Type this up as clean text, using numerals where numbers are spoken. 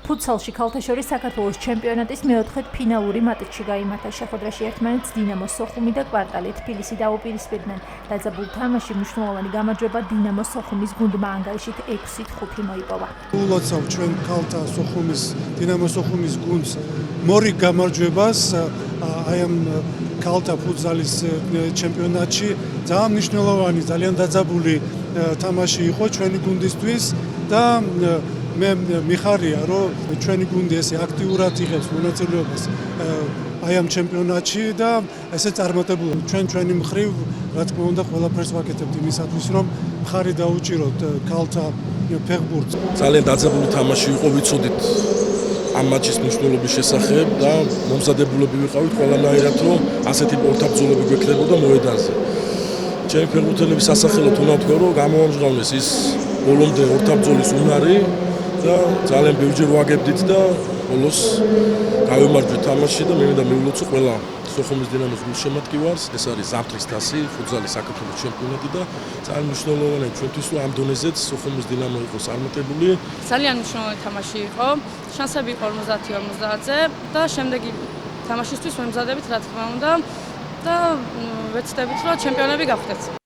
ფუტსალში ქალთა შორის საქართველოს ჩემპიონატის მეოთხედ ფინალური მატჩი გაიმართა. შეხვედრაში ერთმანეთს დინამო სოხუმი და კვარტალი თბილისი დაუპირისპირდნენ. დაძაბულ თამაში მნიშვნელოვანი გამარჯვება დინამო სოხუმის გუნდმა ანგარიშით 6-5 მოიპოვა. ულოცავ ჩვენ ქალთა სოხუმის დინამო სოხუმის გუნდს მორი გამარჯვებას აი ამ ქალთა ფუტსალის ჩემპიონატში. ძალიან მნიშვნელოვანი, ძალიან დაძაბული თამაში იყო ჩვენი გუნდისთვის და მე მიხარია, რომ ჩვენი გუნდი ესე აქტიურად იღებს მონაწილეობას აი ამ ჩემპიონატში და ესე წარმატებული. ჩვენი მხრივ, რა თქმა უნდა, ყველაფერს ვაკეთებთ იმისათვის, რომ მხარი დაუჭიროთ ქალთა ფეხბურთს. ძალიან დაძაბული თამაში იყო, ვიცოდით ამ მატჩის მნიშვნელობის შესახებ და მომზადებულები ვიყავით ყველანაირად, რომ ასეთი ორთაბრძოლები გვექნებოდა მოედანზე. ჩემი ფეხბურთელების სასახელოდ უნდა ვთქვა, რომ გამოამჟღავნეს ის ბოლომდე ორთაბრძოლის უნარი და ძალიან ბევრჯერ ვაგებდით და ბოლოს გავემარჯვეთ თამაში და მე მივულოცო ყველა სოხუმის დინამოს გულშემატკივარს. ეს არის ზამთრის თასი, ფუტსალის საქართველოს ჩემპიონატი და ძალიან მნიშვნელოვანია ჩვენთვის, რომ ამ დონეზეც სოხუმის დინამო იყოს წარმატებული. ძალიან მნიშვნელოვანი თამაში იყო. შანსები იყო 50-50-ზე და შემდეგი თამაშისთვის ვემზადებით, რა თქმა უნდა და ვეცდებით, რომ ჩემპიონები გავხდეთ.